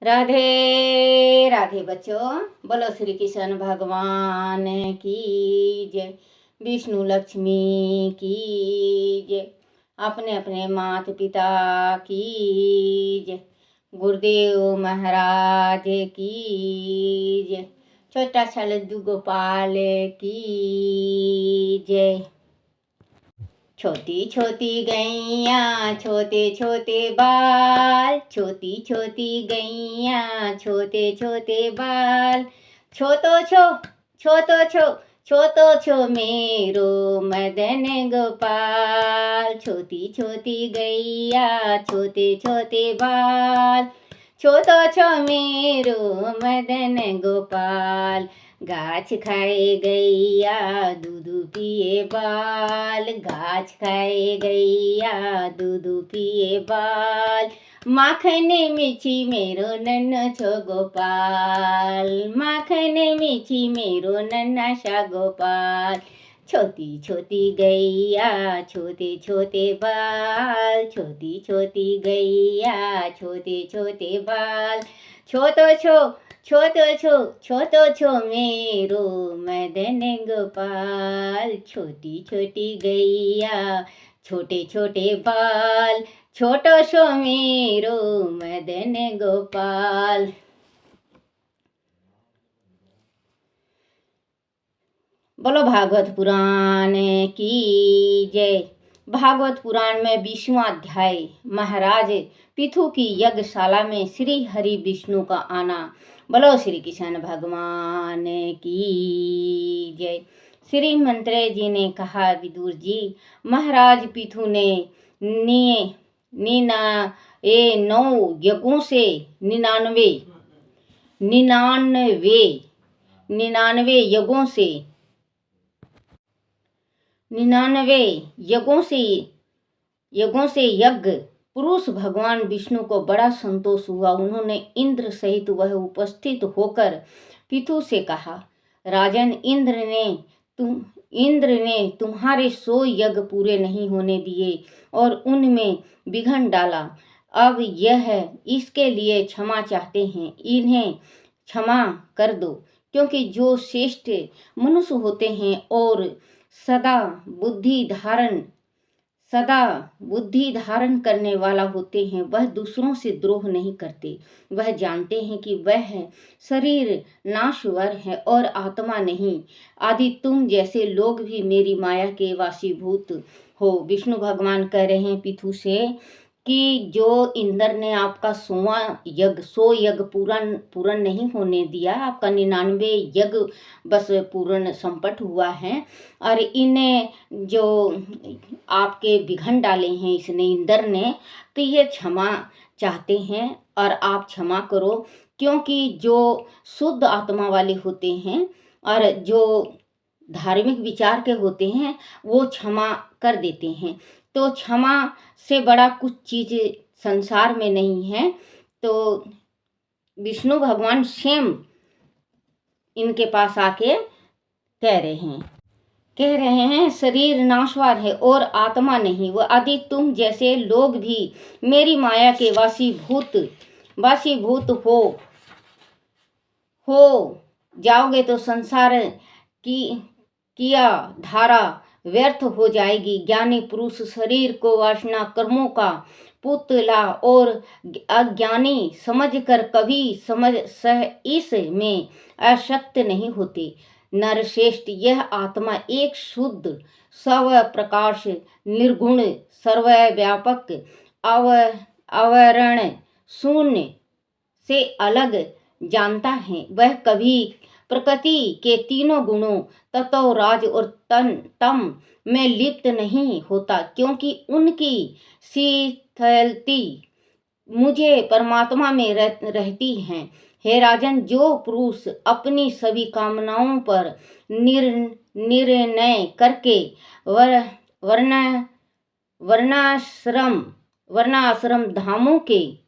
राधे राधे बच्चों, बोलो श्री कृष्ण भगवान की जय। विष्णु लक्ष्मी की जय। अपने अपने माता पिता की जय। गुरुदेव महाराज की जय। छोटा सा लड्डू गोपाल की जय। छोटी छोटी गैया छोटे छोटे बाल, छोटी छोटी गैया छोटे छोटे बाल, छोटो छो छोटो छो छोटो छो मेरो मदन गोपाल। छोटी छोटी गैया छोटे छोटे बाल, छोटो छो मेरो मदन गोपाल। गाछ खाए गैया दूध पिए बाल, गाछ खाए गैया दूध पिए बाल। माखन मीठी मेरो नन्ना छो गोपाल, माखन मीठी मेरो नन्ना सा गोपाल। छोटी छोटी गैया छोटे छोटे बाल, छोटी छोटी गैया छोटे छोटे बाल। छोटो छो छोटो छो मेरो मदन गोपाल। छोटी छोटी गैया छोटे छोटे बाल, छोटो छो मेरो मदन गोपाल। बोलो भागवत पुराण की जय। भागवत पुराण में 20वां अध्याय महाराज पिथु की यज्ञशाला में श्री हरि विष्णु का आना। बोलो श्री कृष्ण भगवान की जय। श्री मंत्रे जी ने कहा, विदुर जी, महाराज पिथु ने 9 यज्ञों से 99 यज्ञों से यज्ञ पुरुष भगवान विष्णु को बड़ा संतोष हुआ। उन्होंने इंद्र सहित वह उपस्थित होकर पिथु से कहा, राजन, इंद्र ने तुम्हारे 100 यज्ञ पूरे नहीं होने दिए और उनमें विघ्न डाला। अब यह इसके लिए क्षमा चाहते हैं, इन्हें क्षमा कर दो, क्योंकि जो श्रेष्ठ मनुष्य होते हैं और सदा बुद्धि धारण करने वाला होते हैं, वह दूसरों से द्रोह नहीं करते। वह जानते हैं कि वह शरीर नाशवर है और आत्मा नहीं। आदि तुम जैसे लोग भी मेरी माया के वासीभूत हो। विष्णु भगवान कह रहे हैं पिथु से कि जो इंद्र ने आपका 100 यज्ञ पूर्ण नहीं होने दिया, आपका 99 यज्ञ बस पूर्ण संपन्न हुआ है, और इन्हें जो आपके विघ्न डाले हैं इसने, इंद्र ने, तो ये क्षमा चाहते हैं और आप क्षमा करो, क्योंकि जो शुद्ध आत्मा वाले होते हैं और जो धार्मिक विचार के होते हैं वो क्षमा कर देते हैं। तो क्षमा से बड़ा कुछ चीज संसार में नहीं है। तो विष्णु भगवान स्वयं इनके पास आके कह रहे हैं शरीर नाशवान है और आत्मा नहीं। वो आदि तुम जैसे लोग भी मेरी माया के वासीभूत हो जाओगे तो संसार की किया धारा व्यर्थ हो जाएगी। ज्ञानी पुरुष शरीर को वासना कर्मों का पुतला और अज्ञानी समझकर कभी इसमें आसक्त नहीं होते। नरश्रेष्ठ, यह आत्मा एक शुद्ध स्व प्रकाश निर्गुण सर्वव्यापक आवरण शून्य से अलग जानता है। वह कभी प्रकृति के तीनों गुणों तत्व राज और तम में लिप्त नहीं होता, क्योंकि उनकी शीतलती मुझे परमात्मा में रहती है। हे राजन, जो पुरुष अपनी सभी कामनाओं पर निर्णय करके वर्णाश्रम धामों के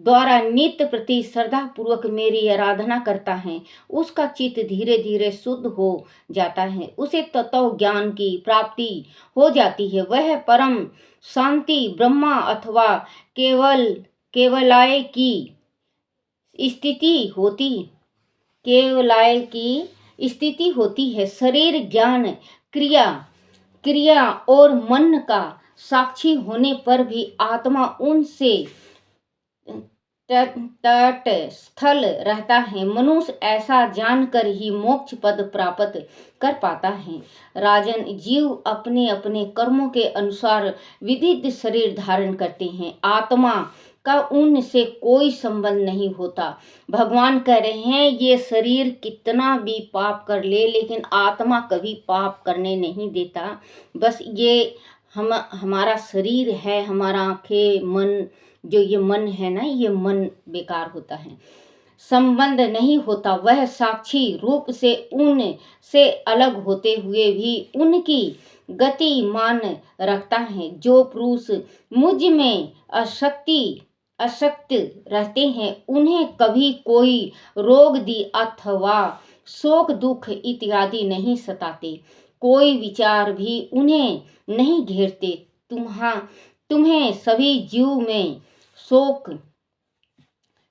द्वारा नित्य प्रति श्रद्धा पूर्वक मेरी आराधना करता है, उसका चित्त धीरे धीरे शुद्ध हो जाता है, उसे तत्व ज्ञान की प्राप्ति हो जाती है। वह परम शांति ब्रह्मा अथवा केवलाय की स्थिति होती केवलाय की स्थिति होती है। शरीर ज्ञान क्रिया और मन का साक्षी होने पर भी आत्मा उनसे तटस्थल रहता है। मनुष्य ऐसा जानकर ही मोक्ष पद प्राप्त कर पाता है। राजन, जीव अपने अपने कर्मों के अनुसार विविध शरीर धारण करते हैं। आत्मा का उनसे कोई संबंध नहीं होता। भगवान कह रहे हैं ये शरीर कितना भी पाप कर ले, लेकिन आत्मा कभी पाप करने नहीं देता। बस ये हमारा शरीर है, हमारा आंखें, मन, जो ये मन है ना, ये मन बेकार होता है, संबंध नहीं होता। वह साक्षी रूप से उन से अलग होते हुए भी उनकी गति मान रखता है। जो पुरुष मुझ में अशक्त रहते हैं, उन्हें कभी कोई रोग दी अथवा शोक दुख इत्यादि नहीं सताते। कोई विचार भी उन्हें नहीं घेरते। तुम्हें सभी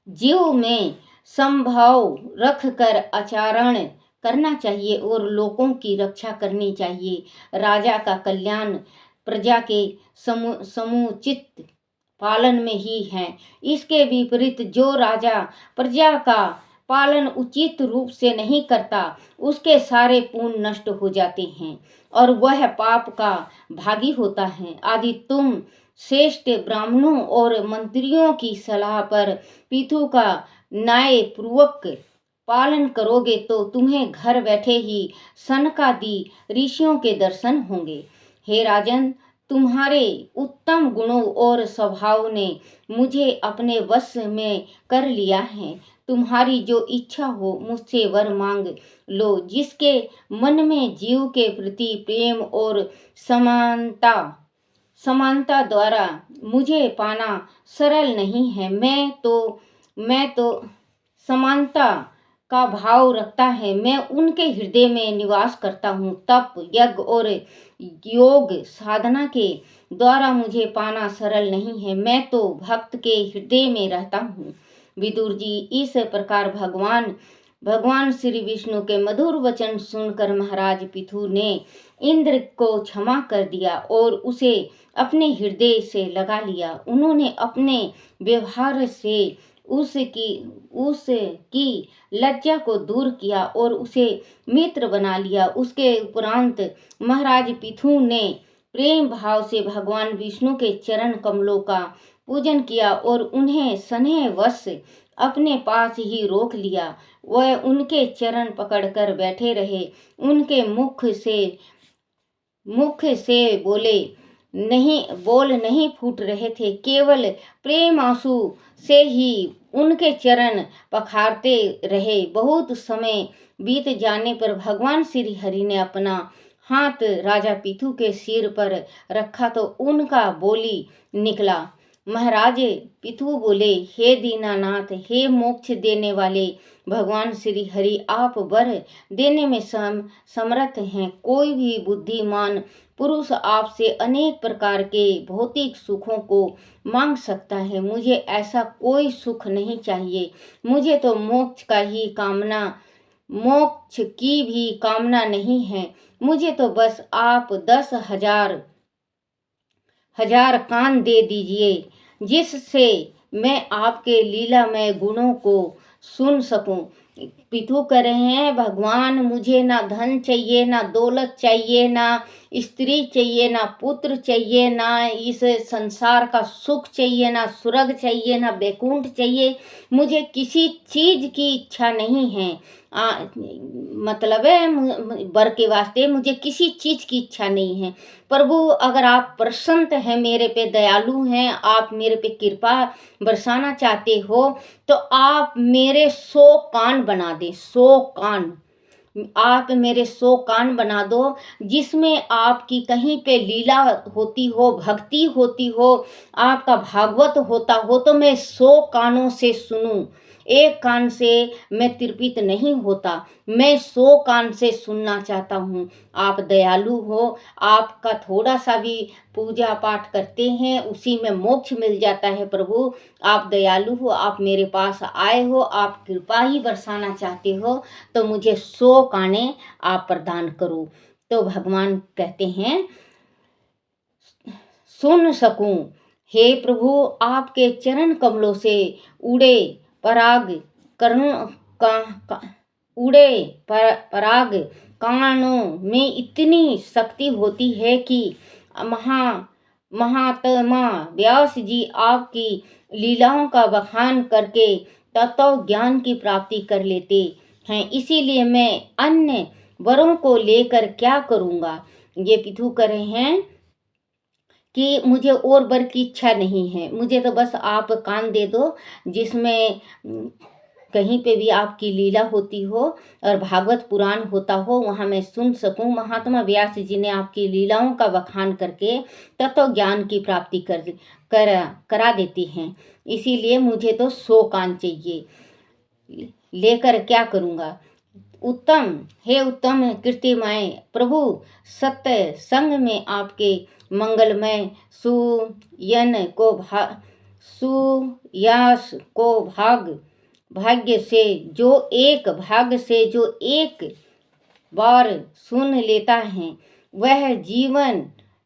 जीव में संभाव रखकर आचरण करना चाहिए और लोगों की रक्षा करनी चाहिए। राजा का कल्याण प्रजा के समुचित पालन में ही है। इसके विपरीत जो राजा प्रजा का पालन उचित रूप से नहीं करता, उसके सारे पुण्य नष्ट हो जाते हैं और वह पाप का भागी होता है। आदि तुम श्रेष्ठ ब्राह्मणों और मंत्रियों की सलाह पर पितु का न्याय पूर्वक पालन करोगे तो तुम्हें घर बैठे ही सनकादि ऋषियों के दर्शन होंगे। हे राजन, तुम्हारे उत्तम गुणों और स्वभाव ने मुझे अपने वश में कर लिया है। तुम्हारी जो इच्छा हो मुझसे वर मांग लो। जिसके मन में जीव के प्रति प्रेम और समानता द्वारा मुझे पाना सरल नहीं है। मैं तो समानता का भाव रखता है। मैं उनके हृदय में निवास करता हूँ। तप, यज्ञ और योग साधना के द्वारा मुझे पाना सरल नहीं है। मैं तो भक्त के हृदय में रहता हूँ। विदुर जी, इस प्रकार भगवान श्री विष्णु के मधुर वचन सुनकर महाराज पिथु ने इंद्र को क्षमा कर दिया और उसे अपने हृदय से लगा लिया। उन्होंने अपने व्यवहार से उसकी लज्जा को दूर किया और उसे मित्र बना लिया। उसके उपरांत महाराज पिथु ने प्रेम भाव से भगवान विष्णु के चरण कमलों का पूजन किया और उन्हें स्नेहवश अपने पास ही रोक लिया। वह उनके चरण पकड़कर बैठे रहे। उनके मुख से बोल नहीं फूट रहे थे। केवल प्रेम आंसू से ही उनके चरण पखारते रहे। बहुत समय बीत जाने पर भगवान श्री हरि ने अपना हाथ राजा पिथु के सिर पर रखा तो उनका बोली निकला। महाराज पिथु बोले, हे दीनानाथ, हे मोक्ष देने वाले भगवान श्री हरि, आप वर देने में समर्थ हैं। कोई भी बुद्धिमान पुरुष आपसे अनेक प्रकार के भौतिक सुखों को मांग सकता है। मुझे ऐसा कोई सुख नहीं चाहिए। मुझे तो मोक्ष की भी कामना नहीं है। मुझे तो बस आप 10,000 कान दे दीजिए, जिससे मैं आपके लीलामय गुणों को सुन सकूं। पिथु कह रहे हैं, भगवान, मुझे ना धन चाहिए, ना दौलत चाहिए, ना स्त्री चाहिए, ना पुत्र चाहिए, ना इस संसार का सुख चाहिए, ना स्वर्ग चाहिए, ना वैकुंठ चाहिए। मुझे किसी चीज की इच्छा नहीं है। मतलब है वर के वास्ते मुझे किसी चीज की इच्छा नहीं है। प्रभु, अगर आप प्रसन्न हैं, मेरे पे दयालु हैं, आप मेरे पे कृपा बरसाना चाहते हो, तो आप मेरे 100 कान बना दें। 100 कान आप मेरे 100 कान बना दो, जिसमें आपकी कहीं पे लीला होती हो, भक्ति होती हो, आपका भागवत होता हो, तो मैं 100 कानों से सुनूं। एक कान से मैं तृप्त नहीं होता, मैं 100 कान से सुनना चाहता हूँ। आप दयालु हो, आपका थोड़ा सा भी पूजा पाठ करते हैं उसी में मोक्ष मिल जाता है। प्रभु आप दयालु हो, आप मेरे पास आए हो, आप कृपा ही बरसाना चाहते हो तो मुझे 100 काने आप प्रदान करो। तो भगवान कहते हैं सुन सकूं, हे प्रभु आपके चरण कमलों से उड़े पराग कर्ण का, का उड़े पराग कानों में इतनी शक्ति होती है कि महात्मा व्यास जी आपकी लीलाओं का बखान करके तत्व ज्ञान की प्राप्ति कर लेते हैं। इसीलिए मैं अन्य वरों को लेकर क्या करूँगा। ये पितु कर रहे हैं कि मुझे और वर की इच्छा नहीं है, मुझे तो बस आप कान दे दो जिसमें कहीं पे भी आपकी लीला होती हो और भागवत पुराण होता हो, वहाँ मैं सुन सकूं। महात्मा व्यास जी ने आपकी लीलाओं का बखान करके तत्व ज्ञान की प्राप्ति करा देती हैं। इसीलिए मुझे तो 100 कान चाहिए, लेकर क्या करूँगा। उत्तम हे उत्तम कीर्तिमय प्रभु, सत्य संग में आपके मंगलमय सुयस को भाग्य से जो एक बार सुन लेता है वह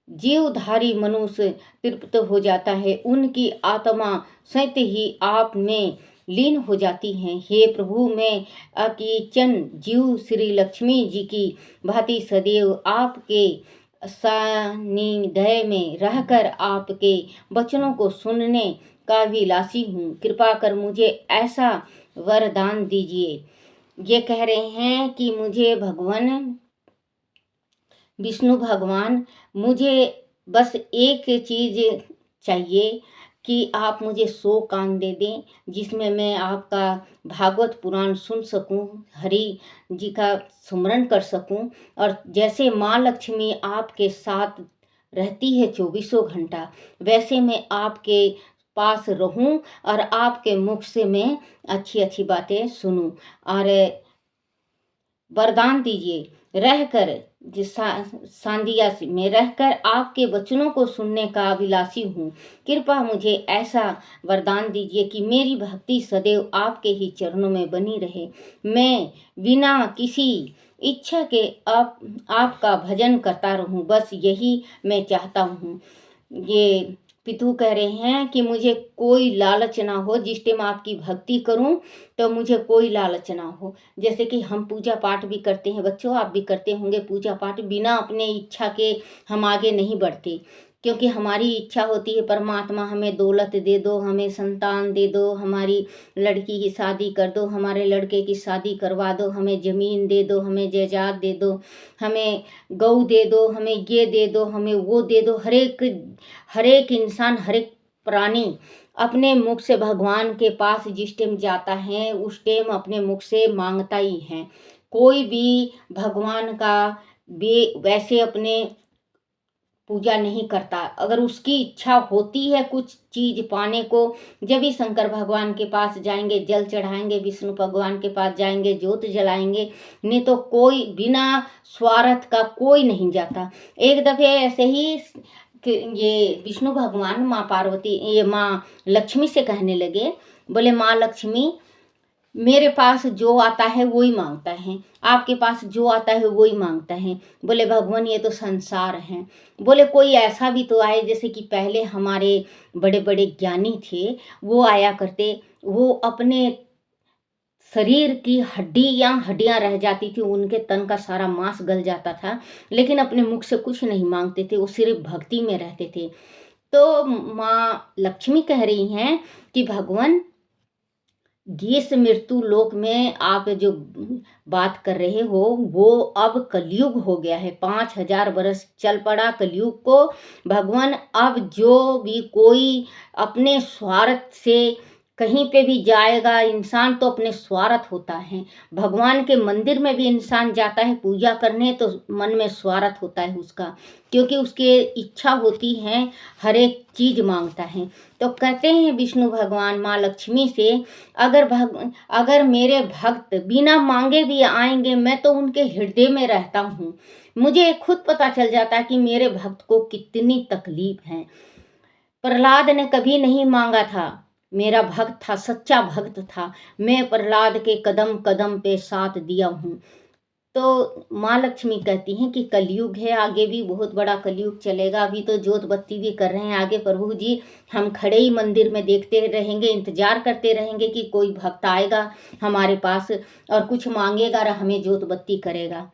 जीवधारी मनुष्य तृप्त हो जाता है, उनकी आत्मा सत्य ही आप में लीन हो जाती हैं। हे प्रभु मैं अकिंचन जीव श्री लक्ष्मी जी की भांति सदैव आपके सानिध्य में रहकर आपके वचनों को सुनने का विलासी हूँ। कृपा कर मुझे ऐसा वरदान दीजिए। ये कह रहे हैं कि मुझे भगवान विष्णु भगवान, मुझे बस एक चीज़ चाहिए कि आप मुझे 100 कान दे दें जिसमें मैं आपका भागवत पुराण सुन सकूं, हरि जी का सुमरन कर सकूं। और जैसे माँ लक्ष्मी आपके साथ रहती है 24 घंटा, वैसे मैं आपके पास रहूं और आपके मुख से मैं अच्छी अच्छी बातें सुनूं। और वरदान दीजिए रहकर सांदिया में रहकर आपके वचनों को सुनने का अभिलाषी हूँ। कृपा मुझे ऐसा वरदान दीजिए कि मेरी भक्ति सदैव आपके ही चरणों में बनी रहे, मैं बिना किसी इच्छा के आपका भजन करता रहूँ, बस यही मैं चाहता हूँ। ये पितु कह रहे हैं कि मुझे कोई लालच ना हो, जिस टाइम आपकी भक्ति करूं तो मुझे कोई लालच ना हो। जैसे कि हम पूजा पाठ भी करते हैं, बच्चों आप भी करते होंगे पूजा पाठ, बिना अपने इच्छा के हम आगे नहीं बढ़ते, क्योंकि हमारी इच्छा होती है परमात्मा हमें दौलत दे दो, हमें संतान दे दो, हमारी लड़की की शादी कर दो, हमारे लड़के की शादी करवा दो, हमें ज़मीन दे दो, हमें जायदाद दे दो, हमें गऊ दे दो, हमें ये दे दो, हमें वो दे दो। हर एक इंसान, हर एक प्राणी अपने मुख से भगवान के पास जिस टाइम जाता है उस टाइम अपने मुख से मांगता ही है। कोई भी भगवान का वैसे अपने पूजा नहीं करता। अगर उसकी इच्छा होती है कुछ चीज़ पाने को, जब ही शंकर भगवान के पास जाएंगे, जल चढ़ाएंगे, विष्णु भगवान के पास जाएंगे, ज्योत जलाएंगे, नहीं तो कोई बिना स्वार्थ का कोई नहीं जाता। एक दफ़े ऐसे ही ये विष्णु भगवान माँ पार्वती, ये माँ लक्ष्मी से कहने लगे, बोले माँ लक्ष्मी मेरे पास जो आता है वो ही मांगता है, आपके पास जो आता है वो ही मांगता है। बोले भगवान ये तो संसार है। बोले कोई ऐसा भी तो आए, जैसे कि पहले हमारे बड़े बड़े ज्ञानी थे वो आया करते, वो अपने शरीर की हड्डियां रह जाती थी, उनके तन का सारा मांस गल जाता था, लेकिन अपने मुख से कुछ नहीं मांगते थे, वो सिर्फ भक्ति में रहते थे। तो माँ लक्ष्मी कह रही हैं कि भगवान जिस मृत्यु लोक में आप जो बात कर रहे हो वो अब कलयुग हो गया है, 5000 वर्ष चल पड़ा कलयुग को। भगवान अब जो भी कोई अपने स्वार्थ से कहीं पे भी जाएगा इंसान तो अपने स्वार्थ होता है। भगवान के मंदिर में भी इंसान जाता है पूजा करने तो मन में स्वार्थ होता है उसका, क्योंकि उसकी इच्छा होती है, हर एक चीज़ मांगता है। तो कहते हैं विष्णु भगवान माँ लक्ष्मी से, अगर मेरे भक्त बिना मांगे भी आएंगे मैं तो उनके हृदय में रहता हूँ। मुझे खुद पता चल जाता है कि मेरे भक्त को कितनी तकलीफ है। प्रहलाद ने कभी नहीं मांगा था, मेरा भक्त था, सच्चा भक्त था, मैं प्रहलाद के कदम कदम पे साथ दिया हूँ। तो माँ लक्ष्मी कहती हैं कि कलयुग है, आगे भी बहुत बड़ा कलयुग चलेगा। अभी तो जोत बत्ती भी कर रहे हैं, आगे प्रभु जी हम खड़े ही मंदिर में देखते रहेंगे, इंतजार करते रहेंगे कि कोई भक्त आएगा हमारे पास और कुछ मांगेगा और हमें जोत बत्ती करेगा।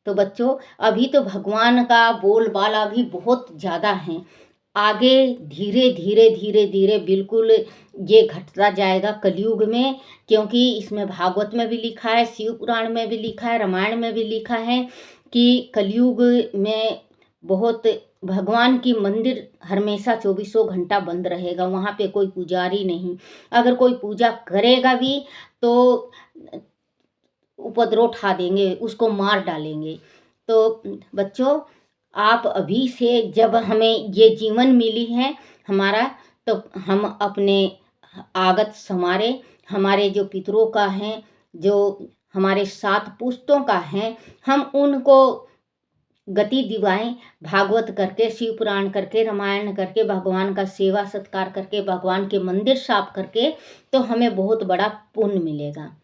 तो बच्चों, अभी तो भगवान का बोलबाला भी बहुत ज़्यादा है, आगे धीरे धीरे धीरे धीरे बिल्कुल ये घटता जाएगा कलयुग में, क्योंकि इसमें भागवत में भी लिखा है, शिव पुराण में भी लिखा है, रामायण में भी लिखा है कि कलयुग में बहुत भगवान की मंदिर हमेशा 24 घंटा बंद रहेगा, वहाँ पे कोई पुजारी नहीं। अगर कोई पूजा करेगा भी तो उपद्रव उठा देंगे, उसको मार डालेंगे। तो बच्चों, आप अभी से, जब हमें ये जीवन मिली है हमारा, तो हम अपने आगत संवारे, हमारे जो पितरों का है, जो हमारे 7 पुश्तों का है, हम उनको गति दिवाएं, भागवत करके, शिव पुराण करके, रामायण करके, भगवान का सेवा सत्कार करके, भगवान के मंदिर साफ करके, तो हमें बहुत बड़ा पुण्य मिलेगा।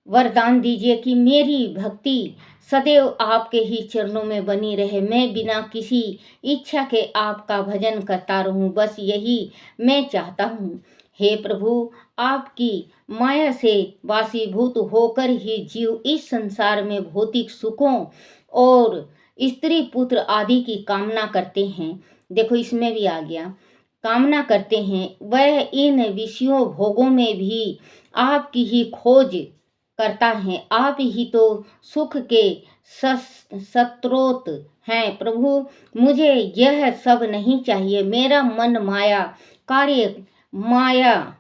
वरदान दीजिए कि मेरी भक्ति सदैव आपके ही चरणों में बनी रहे, मैं बिना किसी इच्छा के आपका भजन करता रहूं, बस यही मैं चाहता हूँ। हे प्रभु, आपकी माया से वासीभूत होकर ही जीव इस संसार में भौतिक सुखों और स्त्री पुत्र आदि की कामना करते हैं। देखो, इसमें भी आ गया, कामना करते हैं, वह इन विषयों भोगों में भी आपकी ही खोज करता है। आप ही तो सुख के स्रोत हैं। प्रभु, मुझे यह सब नहीं चाहिए, मेरा मन माया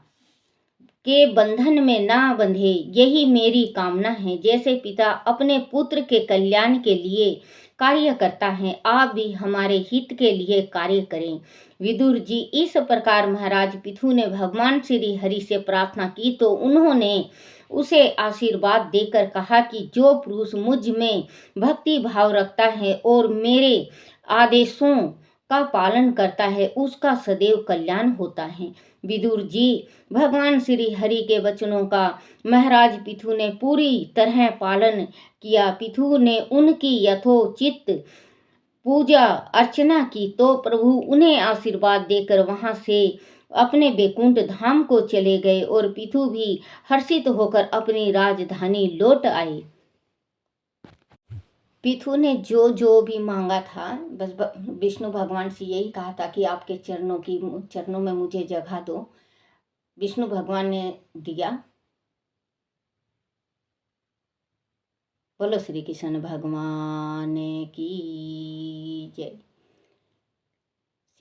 के बंधन में ना बंधे, यही मेरी कामना है। जैसे पिता अपने पुत्र के कल्याण के लिए कार्य करता है, आप भी हमारे हित के लिए कार्य करें। विदुर जी, इस प्रकार महाराज पिथु ने भगवान श्री हरि से प्रार्थना की तो उन्होंने उसे आशीर्वाद देकर कहा कि जो पुरुष मुझ में भक्ति भाव रखता है और मेरे आदेशों का पालन करता है, उसका सदैव कल्याण होता है। विदुर जी, भगवान श्री हरि के वचनों का महाराज पिथु ने पूरी तरह पालन किया। पिथु ने उनकी यथोचित पूजा अर्चना की तो प्रभु उन्हें आशीर्वाद देकर वहां से अपने बैकुंठ धाम को चले गए और पिथु भी हर्षित होकर अपनी राजधानी लौट आए। पिथु ने जो जो भी मांगा था, बस विष्णु भगवान से यही कहा था कि आपके चरणों में मुझे जगह दो। विष्णु भगवान ने दिया। बोलो श्री कृष्ण भगवान की जय।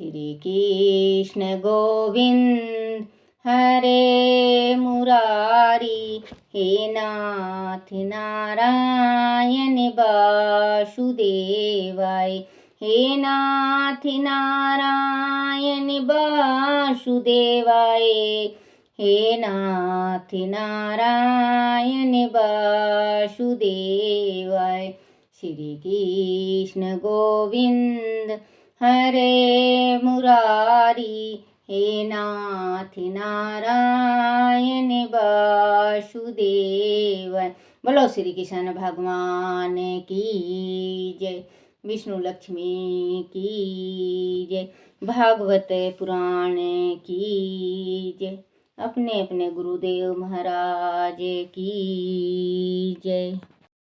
श्री कृष्ण गोविंद हरे मुरारी, हे नाथ नारायण वासुदेवाय, हे नाथ नारायण वासुदेवाय, हे नाथ नारायण वासुदेवाय। श्री कृष्ण गोविंद हरे मुरारी, हे नाथ नारायण वासुदेवाय। बोलो श्री कृष्ण भगवान की जय। विष्णु लक्ष्मी की जय। भागवत पुराण की जय। अपने अपने गुरुदेव महाराज की जय।